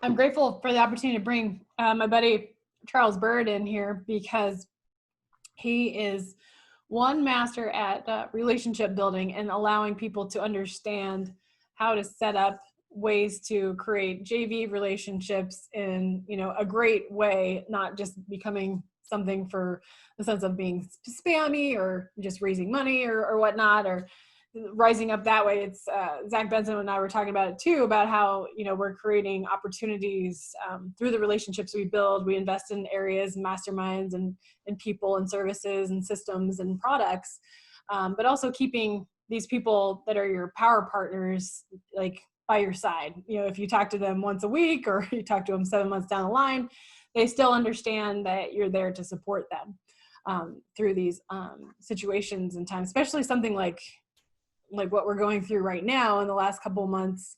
I'm grateful for the opportunity to bring my buddy Charles Byrd in here because he is one master at relationship building and allowing people to understand how to set up ways to create JV relationships in, a great way, not just becoming something for the sense of being spammy or just raising money or whatnot, or rising up that way. It's Zach Benson and I were talking about it too, about how, we're creating opportunities through the relationships we build. We invest in areas, masterminds and people and services and systems and products, but also keeping these people that are your power partners, like by your side. If you talk to them once a week or you talk to them 7 months down the line, they still understand that you're there to support them through these situations and times, especially something like what we're going through right now in the last couple of months,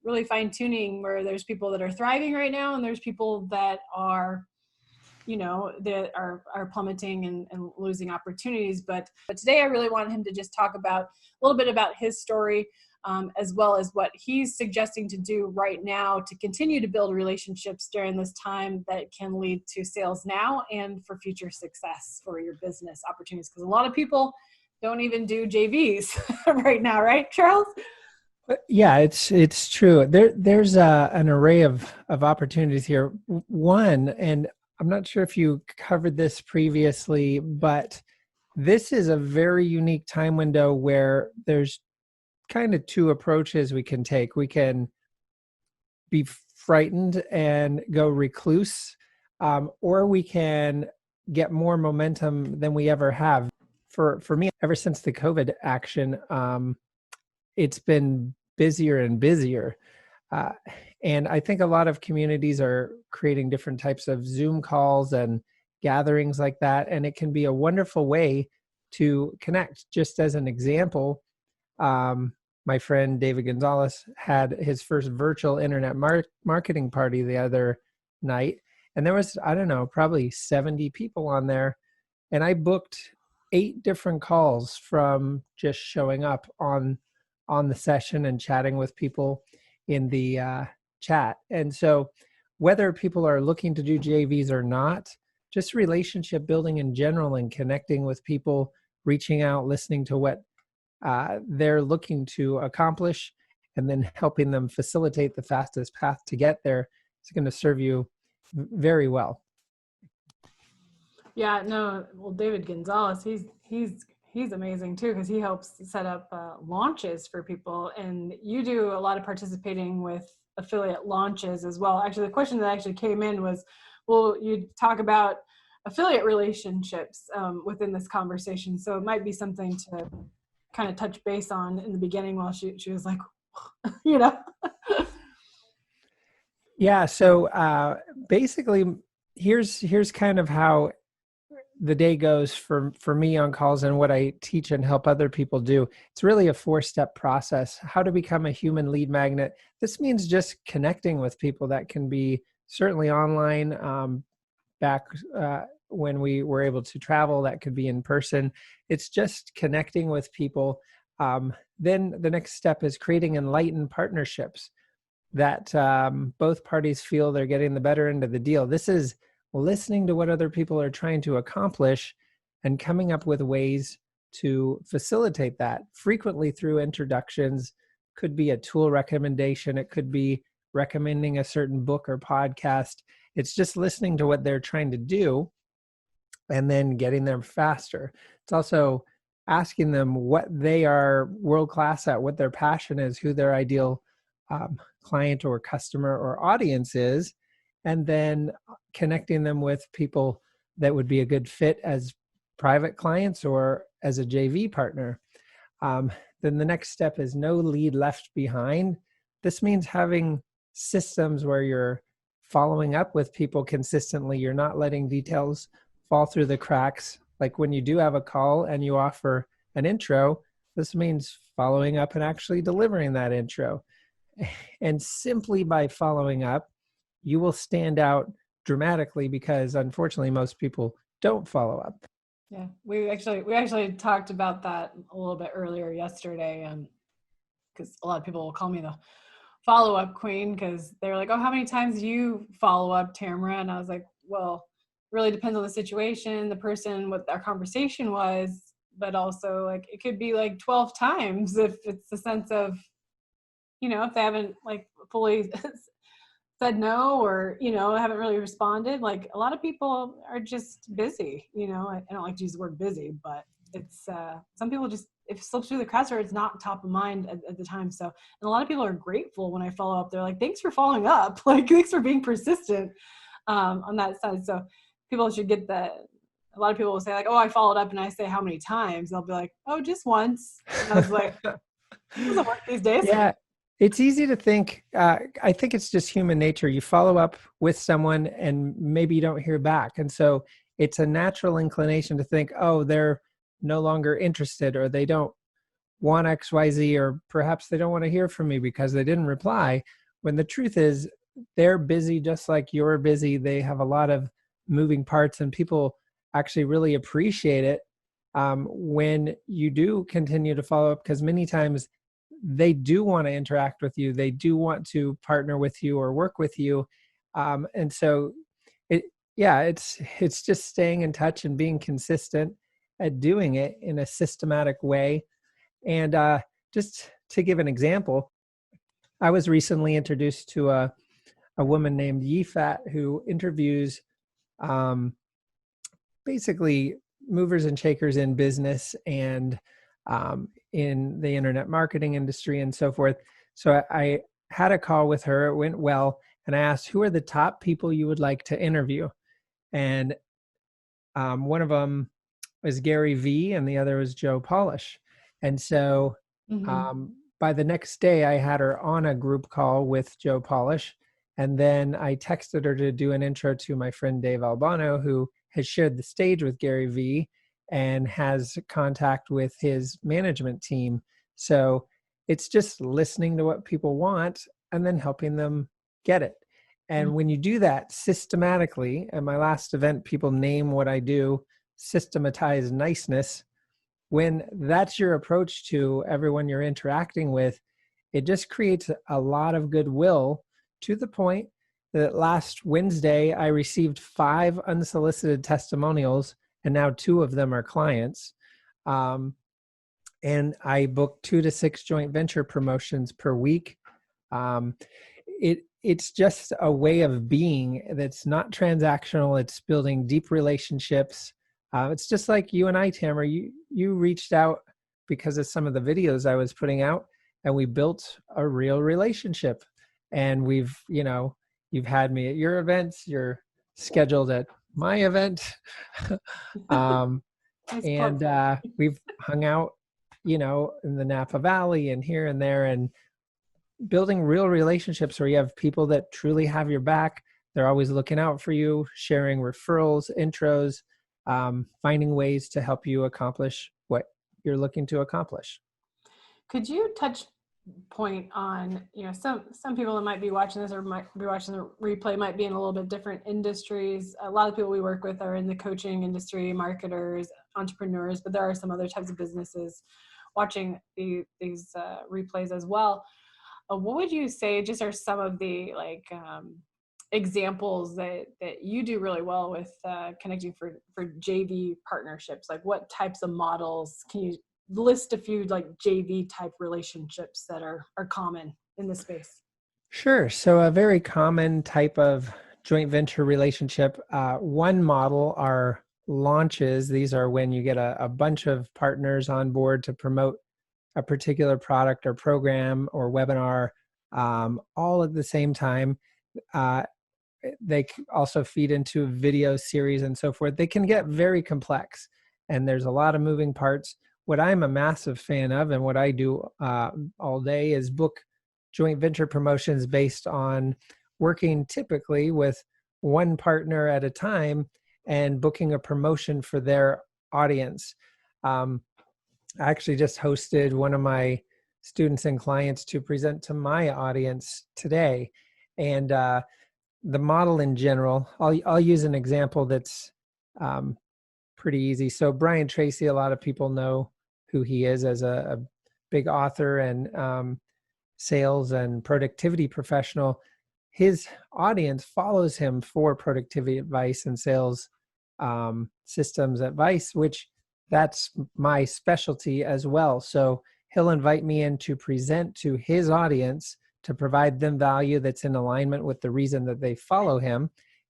really fine tuning where there's people that are thriving right now and there's people that are, that are plummeting and losing opportunities. But today I really want him to just talk about a little bit about his story, as well as what he's suggesting to do right now to continue to build relationships during this time that can lead to sales now and for future success for your business opportunities. Because a lot of people don't even do JVs right now, right, Charles? Yeah, it's true. There's an array of opportunities here. One, and I'm not sure if you covered this previously, but this is a very unique time window where there's kind of two approaches we can take. We can be frightened and go recluse, or we can get more momentum than we ever have. For me, ever since the COVID action, it's been busier and busier. And I think a lot of communities are creating different types of Zoom calls and gatherings like that. And it can be a wonderful way to connect. Just as an example, my friend David Gonzalez had his first virtual internet marketing party the other night. And there was, I don't know, probably 70 people on there. And I booked 8 different calls from just showing up on the session and chatting with people in the chat. And so whether people are looking to do JVs or not, just relationship building in general and connecting with people, reaching out, listening to what they're looking to accomplish, and then helping them facilitate the fastest path to get there is going to serve you very well. Yeah, no, well, David Gonzalez, he's amazing too, because he helps set up launches for people, and you do a lot of participating with affiliate launches as well. Actually, the question that actually came in was, well, you talk about affiliate relationships within this conversation, so it might be something to kind of touch base on in the beginning while she was like, Yeah, so basically, here's kind of how the day goes for me on calls and what I teach and help other people do. It's really a 4-step process. How to become a human lead magnet. This means just connecting with people. That can be certainly online, back when we were able to travel. That could be in person. It's just connecting with people. Then the next step is creating enlightened partnerships that both parties feel they're getting the better end of the deal. This is listening to what other people are trying to accomplish and coming up with ways to facilitate that, frequently through introductions. Could be a tool recommendation. It could be recommending a certain book or podcast. It's just listening to what they're trying to do and then getting them faster. It's also asking them what they are world-class at, what their passion is, who their ideal client or customer or audience is, and then connecting them with people that would be a good fit as private clients or as a JV partner. Then the next step is no lead left behind. This means having systems where you're following up with people consistently. You're not letting details fall through the cracks. Like when you do have a call and you offer an intro, this means following up and actually delivering that intro. And simply by following up, you will stand out dramatically, because unfortunately most people don't follow up. Yeah, we actually talked about that a little bit earlier yesterday, because a lot of people will call me the follow-up queen because they're like, oh, how many times do you follow up, Tamara? And I was like, well, it really depends on the situation, the person, what our conversation was, but also like it could be like 12 times if it's the sense of, if they haven't like fully said no, or haven't really responded. Like a lot of people are just busy. I don't like to use the word busy, but it's some people just, if it slips through the cracks or it's not top of mind at the time. So, and a lot of people are grateful when I follow up. They're like, thanks for following up, like thanks for being persistent on that side. So people should get that. A lot of people will say like, oh, I followed up, and I say how many times. They'll be like, oh, just once. And I was like, it doesn't work these days. Yeah, it's easy to think. I think it's just human nature. You follow up with someone and maybe you don't hear back. And so it's a natural inclination to think, oh, they're no longer interested, or they don't want XYZ, or perhaps they don't want to hear from me because they didn't reply. When the truth is, they're busy just like you're busy. They have a lot of moving parts, and people actually really appreciate it when you do continue to follow up, because many times they do want to interact with you. They do want to partner with you or work with you. And so it's just staying in touch and being consistent at doing it in a systematic way. And just to give an example, I was recently introduced to a woman named Yifat who interviews basically movers and shakers in business and in the internet marketing industry and so forth. So I had a call with her. It went well. And I asked, who are the top people you would like to interview? And one of them was Gary Vee, and the other was Joe Polish. And so by the next day, I had her on a group call with Joe Polish. And then I texted her to do an intro to my friend Dave Albano, who has shared the stage with Gary Vee and has contact with his management team. So it's just listening to what people want and then helping them get it. And when you do that systematically, at my last event, people name what I do, systematize niceness. When that's your approach to everyone you're interacting with, it just creates a lot of goodwill, to the point that last Wednesday, I received 5 unsolicited testimonials, and now 2 of them are clients. And I book 2 to 6 joint venture promotions per week. It's just a way of being that's not transactional. It's building deep relationships. It's just like you and I, Tamara, you reached out because of some of the videos I was putting out, and we built a real relationship. And you've had me at your events, you're scheduled at my event. And we've hung out, in the Napa Valley and here and there, and building real relationships where you have people that truly have your back. They're always looking out for you, sharing referrals, intros, finding ways to help you accomplish what you're looking to accomplish. Could you touch point on, some people that might be watching this or might be watching the replay might be in a little bit different industries. A lot of people we work with are in the coaching industry, marketers, entrepreneurs, but there are some other types of businesses watching these replays as well. What would you say just are some of the examples that you do really well with connecting for JV partnerships? Like what types of models? Can you list a few like JV type relationships that are common in this space? Sure. So a very common type of joint venture relationship, one model are launches. These are when you get a bunch of partners on board to promote a particular product or program or webinar, all at the same time. They also feed into a video series and so forth. They can get very complex, and there's a lot of moving parts. What I'm a massive fan of, and what I do all day, is book joint venture promotions based on working typically with one partner at a time and booking a promotion for their audience. I actually just hosted one of my students and clients to present to my audience today. And the model in general, I'll use an example that's pretty easy. So Brian Tracy, a lot of people know who he is as a big author and sales and productivity professional, his audience follows him for productivity advice and sales systems advice, which that's my specialty as well. So he'll invite me in to present to his audience to provide them value that's in alignment with the reason that they follow him.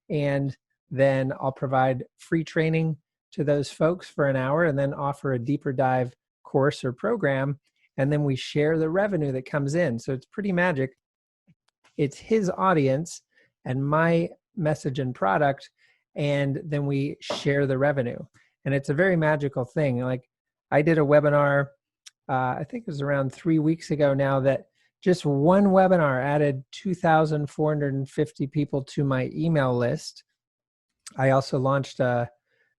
And then I'll provide free training to those folks for an hour and then offer a deeper dive course or program. And then we share the revenue that comes in. So it's pretty magic. It's his audience and my message and product, and then we share the revenue. And it's a very magical thing. Like I did a webinar, I think it was around 3 weeks ago now, that just one webinar added 2,450 people to my email list. I also launched a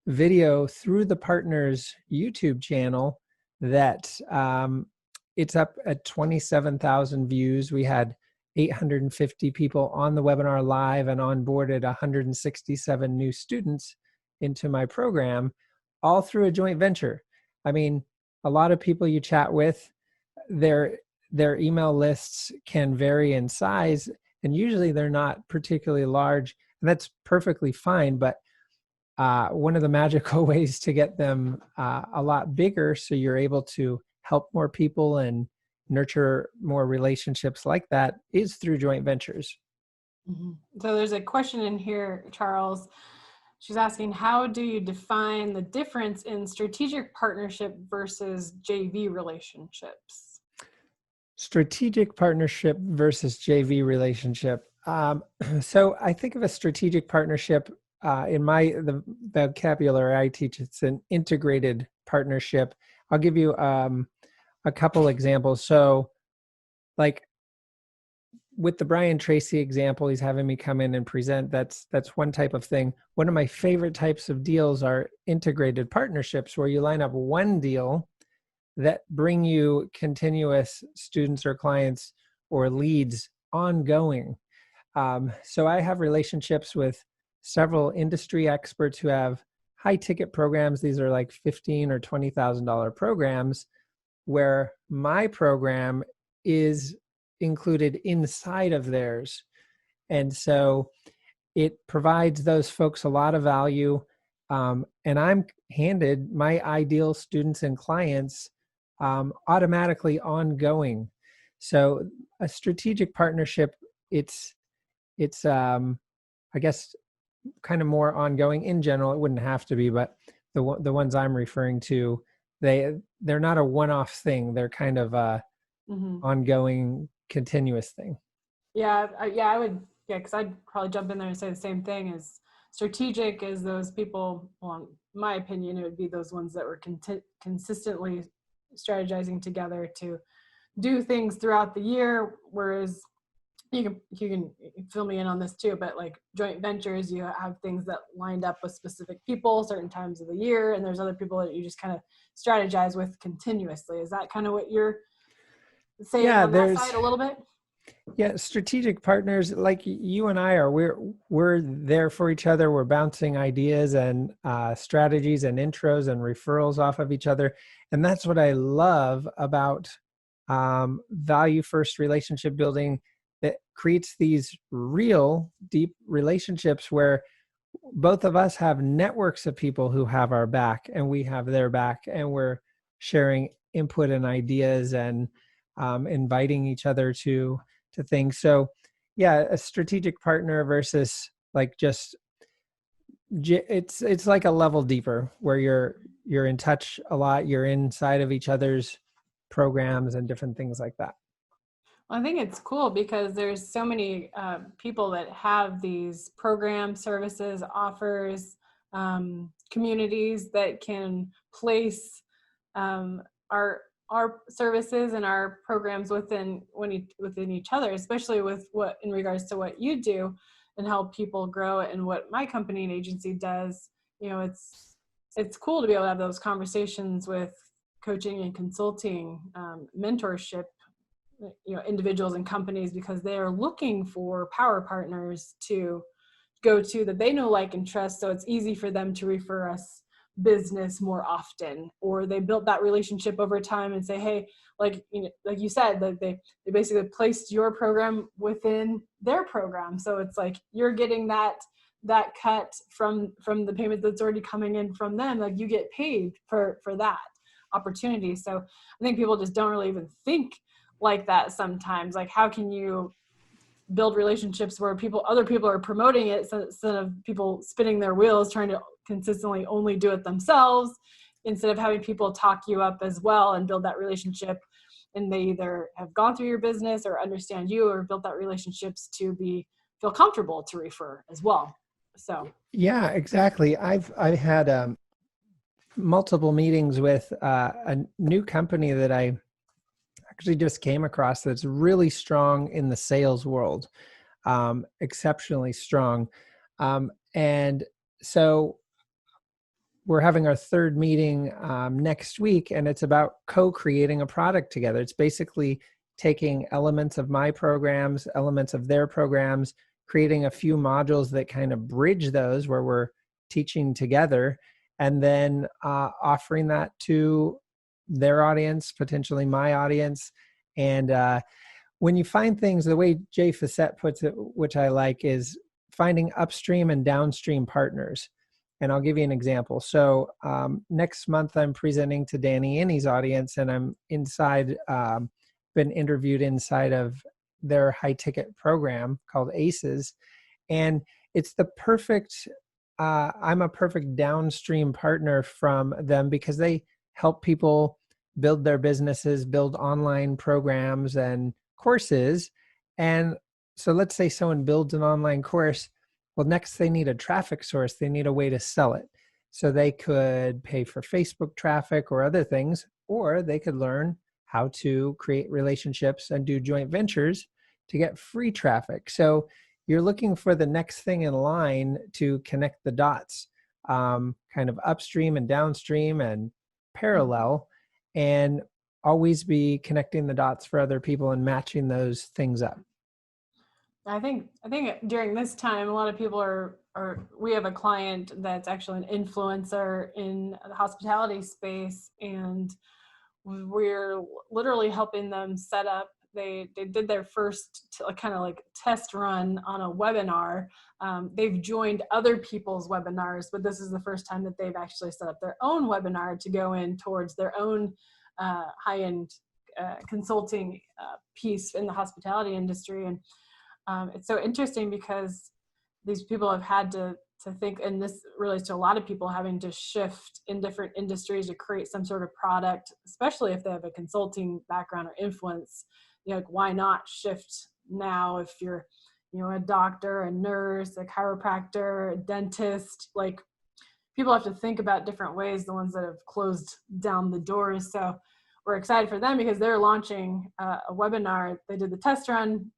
video through the partners YouTube channel that it's up at 27,000 views. We had 850 people on the webinar live and onboarded 167 new students into my program, all through a joint venture. I mean, a lot of people you chat with, their email lists can vary in size, and usually they're not particularly large, and that's perfectly fine. But one of the magical ways to get them a lot bigger, so you're able to help more people and nurture more relationships like that, is through joint ventures. Mm-hmm. So there's a question in here, Charles. She's asking, how do you define the difference in strategic partnership versus JV relationships? Strategic partnership versus JV relationship. So I think of a strategic partnership in the vocabulary I teach, it's an integrated partnership. I'll give you a couple examples. So like with the Brian Tracy example, he's having me come in and present. That's one type of thing. One of my favorite types of deals are integrated partnerships, where you line up one deal that bring you continuous students or clients or leads ongoing. So I have relationships with several industry experts who have high ticket programs. These are like $15,000 or $20,000 programs, where my program is included inside of theirs. And so it provides those folks a lot of value. And I'm handed my ideal students and clients automatically ongoing. So a strategic partnership, it's I guess kind of more ongoing in general. It wouldn't have to be, but the ones I'm referring to, they're not a one-off thing. They're kind of a ongoing, continuous thing. I would, because I'd probably jump in there and say the same thing. As strategic as those people, well, in my opinion, it would be those ones that were consistently strategizing together to do things throughout the year, whereas you can fill me in on this too, but like joint ventures, you have things that lined up with specific people certain times of the year, and there's other people that you just kind of strategize with continuously. Is that kind of what you're saying on that side a little bit? Yeah, strategic partners like you and I are, we're there for each other. We're bouncing ideas and strategies and intros and referrals off of each other. And that's what I love about value first relationship building, that creates these real deep relationships where both of us have networks of people who have our back and we have their back, and we're sharing input and ideas and inviting each other to things. So yeah, a strategic partner versus like just, it's like a level deeper, where you're in touch a lot, you're inside of each other's programs and different things like that. Well, I think it's cool because there's so many people that have these programs, services, offers, communities that can place our services and our programs within each other, especially with what in regards to what you do and help people grow, and what my company and agency does. You know, it's cool to be able to have those conversations with coaching and consulting, mentorship, you know, individuals and companies, because they are looking for power partners to go to that they know, like, and trust. So it's easy for them to refer us business more often, or they built that relationship over time and say, hey, like, you know, like you said, like they basically placed your program within their program. So it's like you're getting that cut from the payment that's already coming in from them. Like you get paid for that opportunity. So I think people just don't really even think like that sometimes. Like, how can you build relationships where other people are promoting it, so instead of people spinning their wheels trying to consistently only do it themselves, instead of having people talk you up as well and build that relationship, and they either have gone through your business or understand you or built that relationships to feel comfortable to refer as well. So Yeah, exactly. I've had multiple meetings with a new company that I actually just came across that's really strong in the sales world, exceptionally strong. And so we're having our third meeting next week, and it's about co-creating a product together. It's basically taking elements of my programs, elements of their programs, creating a few modules that kind of bridge those where we're teaching together, and then offering that to their audience, potentially my audience. And when you find things, the way Jay Facette puts it, which I like, is finding upstream and downstream partners. And I'll give you an example. So next month, I'm presenting to Danny Inney's audience, and I'm been interviewed inside of their high ticket program called ACES. And it's the perfect, I'm a perfect downstream partner from them because they help people build their businesses, build online programs and courses. And so let's say someone builds an online course. Well, next they need a traffic source. They need a way to sell it. So they could pay for Facebook traffic or other things, or they could learn how to create relationships and do joint ventures to get free traffic. So you're looking for the next thing in line to connect the dots, kind of upstream and downstream and parallel, and always be connecting the dots for other people and matching those things up. I think during this time, a lot of people we have a client that's actually an influencer in the hospitality space, and we're literally helping them set up. They did their first kind of like test run on a webinar. They've joined other people's webinars, but this is the first time that they've actually set up their own webinar to go in towards their own high-end consulting piece in the hospitality industry. And it's so interesting because these people have had to think, and this relates to a lot of people having to shift in different industries to create some sort of product, especially if they have a consulting background or influence. You know, like, why not shift now if you're, you know, a doctor, a nurse, a chiropractor, a dentist? Like, people have to think about different ways, the ones that have closed down the doors. So we're excited for them because they're launching a webinar. They did the test run,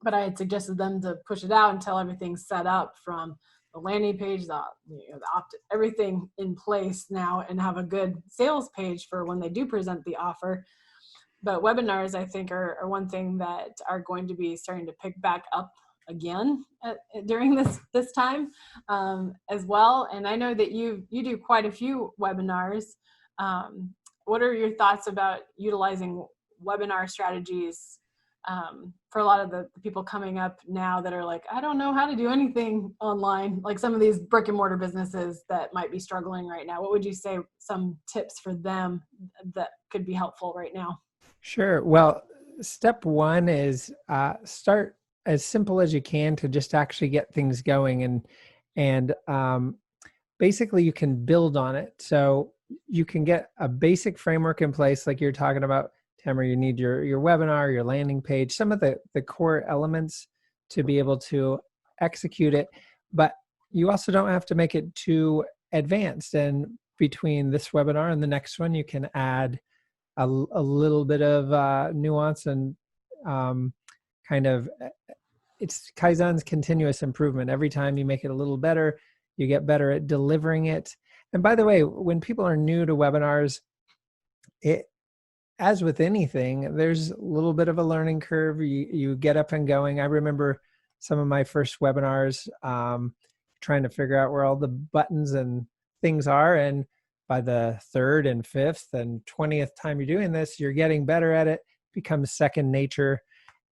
but I had suggested them to push it out until everything's set up, from the landing page, everything in place now, and have a good sales page for when they do present the offer. But webinars, I think, are one thing that are going to be starting to pick back up again during this time as well. And I know that you do quite a few webinars. What are your thoughts about utilizing webinar strategies for a lot of the people coming up now that are like, I don't know how to do anything online, like some of these brick and mortar businesses that might be struggling right now? What would you say some tips for them that could be helpful right now? Sure. Well, step one is start as simple as you can to just actually get things going, and basically you can build on it. So you can get a basic framework in place, like you're talking about, Tamara. You need your webinar, your landing page, some of the core elements to be able to execute it. But you also don't have to make it too advanced. And between this webinar and the next one, you can add a little bit of nuance and kind of, it's Kaizen's continuous improvement. Every time you make it a little better, you get better at delivering it. And by the way, when people are new to webinars, as with anything, there's a little bit of a learning curve. You get up and going. I remember some of my first webinars, trying to figure out where all the buttons and things are. And by the third and fifth and 20th time you're doing this, you're getting better at it, becomes second nature.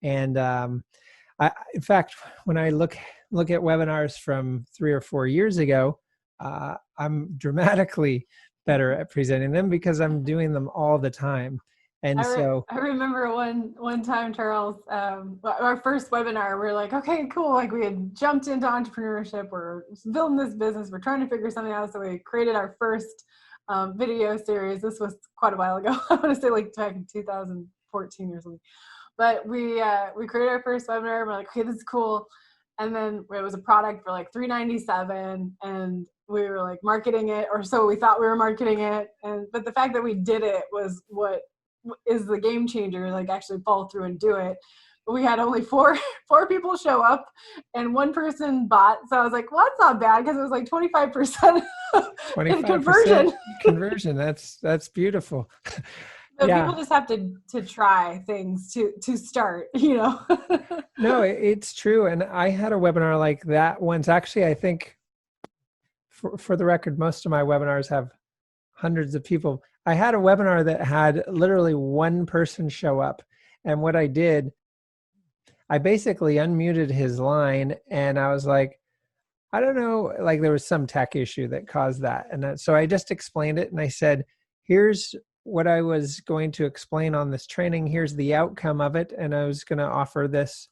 And in fact, when I look at webinars from 3 or 4 years ago, I'm dramatically better at presenting them because I'm doing them all the time. And so I remember one time, Charles, our first webinar, we are like, okay, cool. Like we had jumped into entrepreneurship. We're building this business. We're trying to figure something out. So we created our first video series. This was quite a while ago. I want to say like back in 2014 or something. But we created our first webinar. We're like, okay, this is cool. And then it was a product for like $397, and we were like marketing it, or so we thought we were marketing it. But the fact that we did it was what is the game changer, like actually follow through and do it. But we had only four people show up and one person bought. So I was like, well, that's not bad, because it was like 25% 25% conversion. That's beautiful. So people just have to try things to start, you know. No, it's true. And I had a webinar like that once. Actually, I think for the record, most of my webinars have hundreds of people. I had a webinar that had literally one person show up. And what I did, I basically unmuted his line, and I was like, I don't know, like there was some tech issue that caused that. And so I just explained it, and I said, here's what I was going to explain on this training. Here's the outcome of it. And I was going to offer this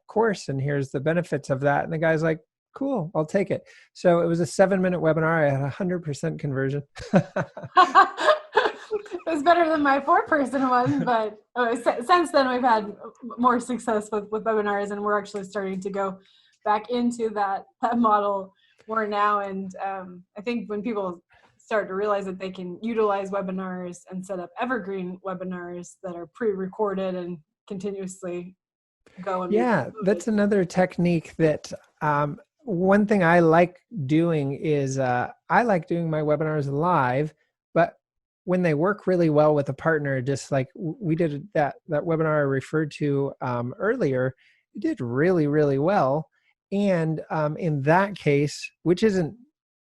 course, and here's the benefits of that. And the guy's like, cool, I'll take it. So it was a 7-minute webinar. I had 100% conversion. It was better than my 4-person one, but since then we've had more success with webinars, and we're actually starting to go back into that model more now. And I think when people start to realize that they can utilize webinars and set up evergreen webinars that are pre-recorded and continuously go. And yeah, that's another technique that one thing I like doing is I like doing my webinars live, but when they work really well with a partner, just like we did that webinar I referred to earlier, it did really, really well. And in that case, which isn't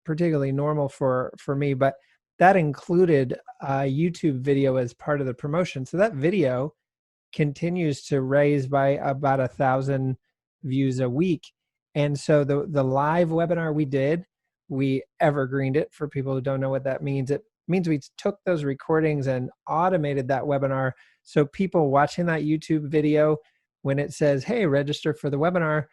particularly normal for me, but that included a YouTube video as part of the promotion. So that video continues to raise by about 1,000 views a week. And so the live webinar we did, we evergreened it. For people who don't know what that means, it means we took those recordings and automated that webinar. So people watching that YouTube video, when it says, hey, register for the webinar,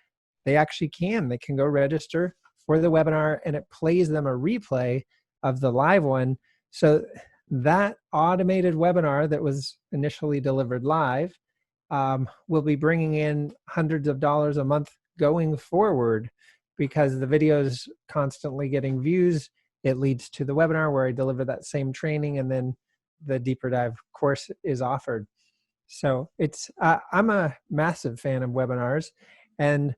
they actually they can go register for the webinar, and it plays them a replay of the live one. So that automated webinar that was initially delivered live will be bringing in hundreds of dollars a month going forward, because the video is constantly getting views. It leads to the webinar where I deliver that same training, and then the deeper dive course is offered. So it's I'm a massive fan of webinars, and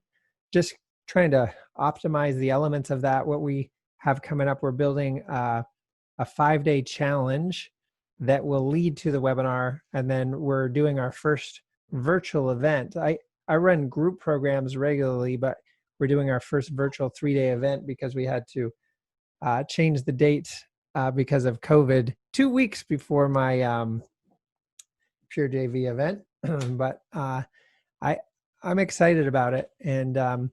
just trying to optimize the elements of that. What we have coming up, we're building a 5-day challenge that will lead to the webinar, and then we're doing our first virtual event. I run group programs regularly, but we're doing our first virtual 3-day event because we had to change the date because of COVID 2 weeks before my Pure JV event. But I'm excited about it. And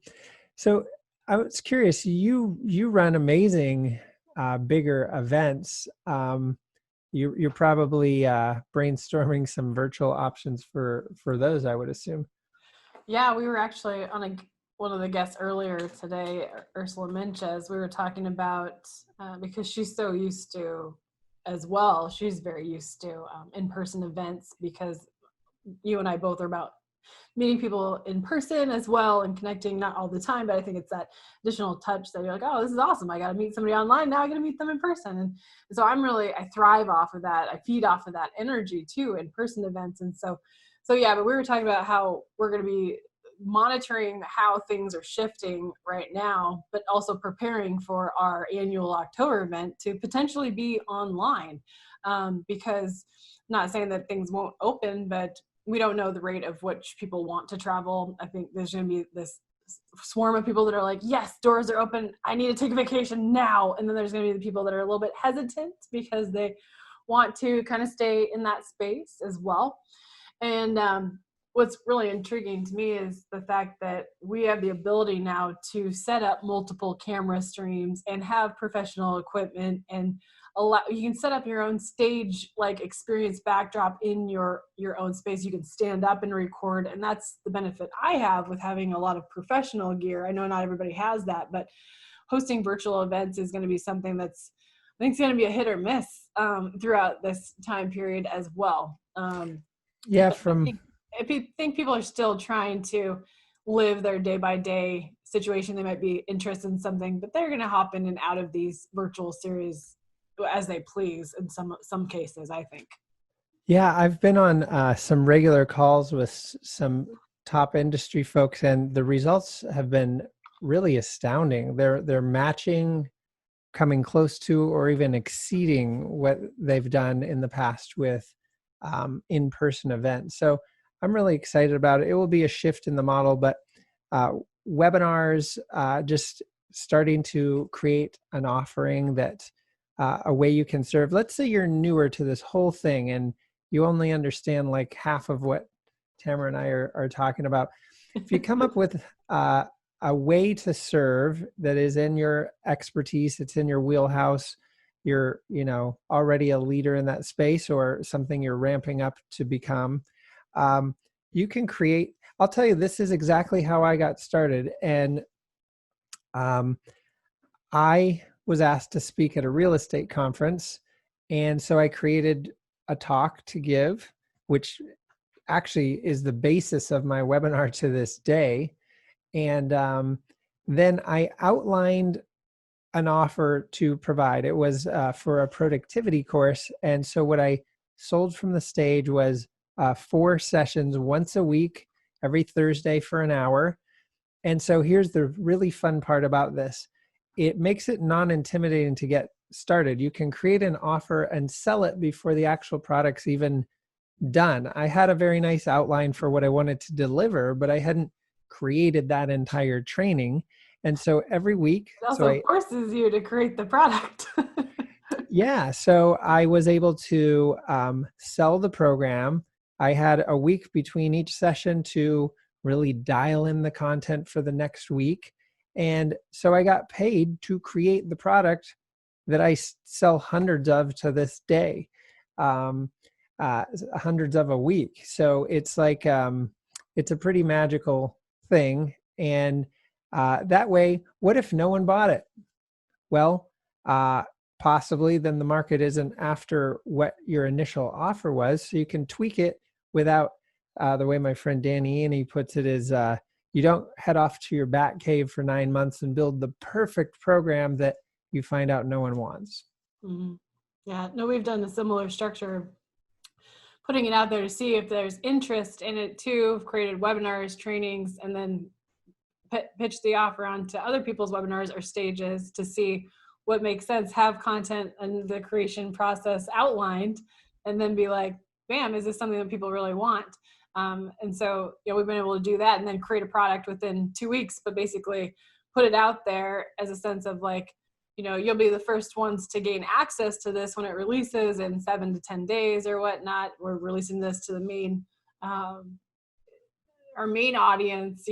so I was curious, you run amazing bigger events. You're probably brainstorming some virtual options for those, I would assume. Yeah, we were actually on one of the guests earlier today, Ursula Menches. We were talking about, because she's so used to, as well, she's very used to in-person events, because you and I both are about meeting people in person as well and connecting, not all the time, but I think it's that additional touch that you're like, oh, this is awesome. I got to meet somebody online. Now I got to meet them in person. And so I thrive off of that. I feed off of that energy too, in-person events. And so yeah, but we were talking about how we're going to be monitoring how things are shifting right now, but also preparing for our annual October event to potentially be online. Because I'm not saying that things won't open, but we don't know the rate of which people want to travel. I think there's going to be this swarm of people that are like, yes, doors are open, I need to take a vacation now. And then there's going to be the people that are a little bit hesitant because they want to kind of stay in that space as well. And what's really intriguing to me is the fact that we have the ability now to set up multiple camera streams and have professional equipment, and you can set up your own stage like experience backdrop in your own space. You can stand up and record, and that's the benefit I have with having a lot of professional gear. I know not everybody has that, but hosting virtual events is going to be something that's, I think it's going to be a hit or miss throughout this time period as well. Yeah, if you think people are still trying to live their day by day situation, they might be interested in something, but they're going to hop in and out of these virtual series as they please in some cases, I think. Yeah, I've been on some regular calls with some top industry folks, and the results have been really astounding. They're matching, coming close to, or even exceeding what they've done in the past with in-person events. So I'm really excited about it. It will be a shift in the model, but webinars, just starting to create an offering that a way you can serve. Let's say you're newer to this whole thing and you only understand like half of what Tamara and I are talking about. If you come up with a way to serve that is in your expertise, it's in your wheelhouse, you're, already a leader in that space or something you're ramping up to become, you can create. I'll tell you, this is exactly how I got started. And I was asked to speak at a real estate conference. And so I created a talk to give, which actually is the basis of my webinar to this day. And then I outlined an offer to provide. It was for a productivity course. And so what I sold from the stage was 4 sessions once a week, every Thursday for an hour. And so here's the really fun part about this. It makes it non-intimidating to get started. You can create an offer and sell it before the actual product's even done. I had a very nice outline for what I wanted to deliver, but I hadn't created that entire training. And so every week, It also forces you to create the product. Yeah, so I was able to sell the program. I had a week between each session to really dial in the content for the next week. And so I got paid to create the product that I sell hundreds of to this day, hundreds of a week. So it's like, it's a pretty magical thing. And that way, what if no one bought it? Well, possibly then the market isn't after what your initial offer was. So you can tweak it without, the way my friend Danny Eni puts it is, you don't head off to your bat cave for 9 months and build the perfect program that you find out no one wants. Mm-hmm. Yeah, no, we've done a similar structure, putting it out there to see if there's interest in it too. We've created webinars, trainings, and then pitch the offer onto other people's webinars or stages to see what makes sense, have content and the creation process outlined, and then be like, bam, is this something that people really want? And so, we've been able to do that and then create a product within 2 weeks, but basically put it out there as a sense of like, you'll be the first ones to gain access to this when it releases in 7 to 10 days or whatnot. We're releasing this to the main, our main audience,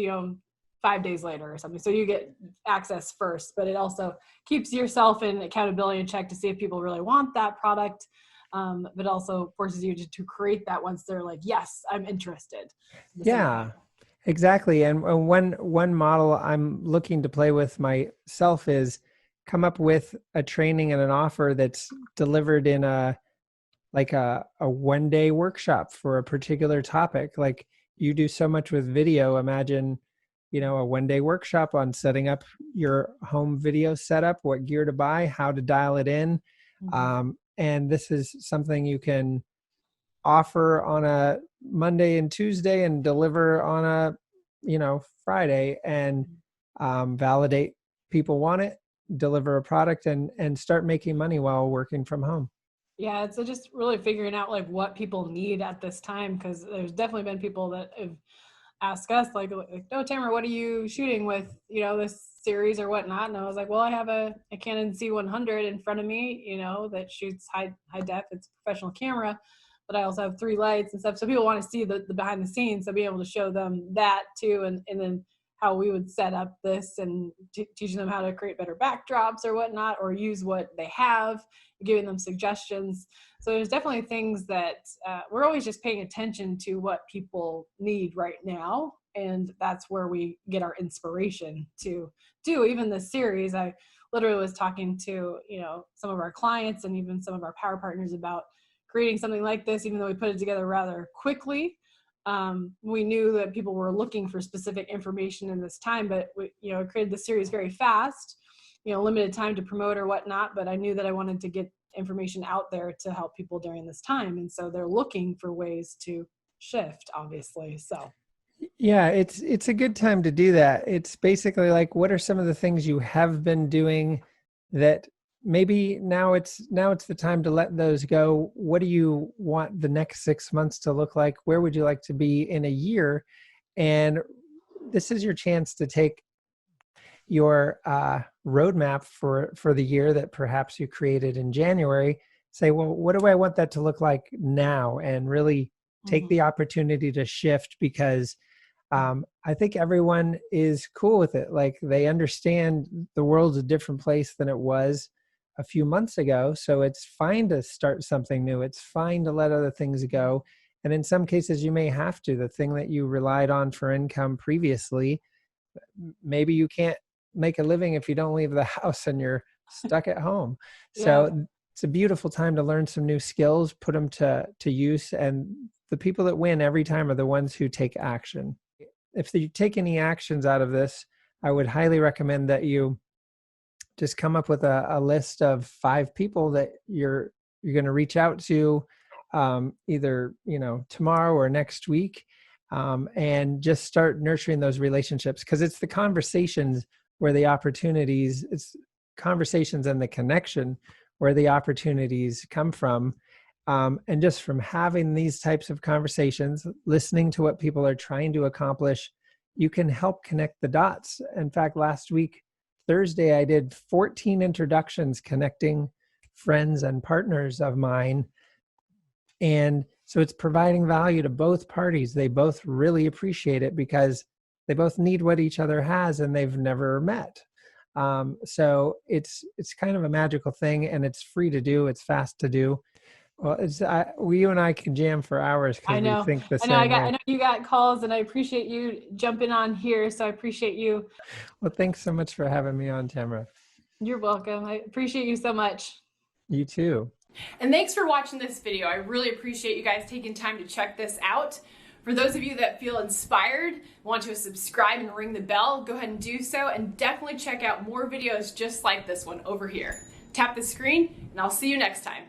5 days later or something. So you get access first, but it also keeps yourself in accountability and check to see if people really want that product. But also forces you to create that once they're like, yes, I'm interested. Yeah, exactly. And one model I'm looking to play with myself is come up with a training and an offer that's delivered in a 1-day workshop for a particular topic. Like you do so much with video. Imagine, a 1-day workshop on setting up your home video setup, what gear to buy, how to dial it in. Mm-hmm. And this is something you can offer on a Monday and Tuesday and deliver on a, Friday, and validate people want it, deliver a product, and start making money while working from home. Yeah, so just really figuring out like what people need at this time, because there's definitely been people that have ask us like, "Oh, Tamara, what are you shooting with, this series or whatnot?" And I was like, "Well, I have a Canon C100 in front of me, that shoots high def. It's a professional camera, but I also have 3 lights and stuff." So people want to see the behind the scenes. So being able to show them that too, and then how we would set up this and teaching them how to create better backdrops or whatnot, or use what they have, giving them suggestions. So there's definitely things that we're always just paying attention to what people need right now. And that's where we get our inspiration to do even this series. I literally was talking to, some of our clients and even some of our power partners about creating something like this, even though we put it together rather quickly. We knew that people were looking for specific information in this time, but we, created the series very fast, limited time to promote or whatnot. But I knew that I wanted to get information out there to help people during this time. And so they're looking for ways to shift, obviously. So Yeah, it's a good time to do that. It's basically like, what are some of the things you have been doing that maybe now it's the time to let those go? What do you want the next 6 months to look like? Where would you like to be in a year? And this is your chance to take your roadmap for the year that perhaps you created in January. Say, well, what do I want that to look like now? And really take the opportunity to shift, because I think everyone is cool with it. Like, they understand the world's a different place than it was a few months ago. So it's fine to start something new. It's fine to let other things go. And in some cases, you may have to. The thing that you relied on for income previously, maybe you can't make a living if you don't leave the house and you're stuck at home. yeah. So it's a beautiful time to learn some new skills, put them to use. And the people that win every time are the ones who take action. If you take any actions out of this, I would highly recommend that you just come up with a list of 5 people that you're going to reach out to, either tomorrow or next week, and just start nurturing those relationships, because it's the conversations where the opportunities, it's conversations and the connection where the opportunities come from. And just from having these types of conversations, listening to what people are trying to accomplish, you can help connect the dots. In fact, last week, Thursday, I did 14 introductions connecting friends and partners of mine. And so it's providing value to both parties. They both really appreciate it because they both need what each other has and they've never met. So it's kind of a magical thing, and it's free to do. It's fast to do. Well, you and I can jam for hours I because we know. think the I know. same way. I know you got calls, and I appreciate you jumping on here. So I appreciate you. Well, thanks so much for having me on, Tamara. You're welcome. I appreciate you so much. You too. And thanks for watching this video. I really appreciate you guys taking time to check this out. For those of you that feel inspired, want to subscribe and ring the bell, go ahead and do so. And definitely check out more videos just like this one over here. Tap the screen, and I'll see you next time.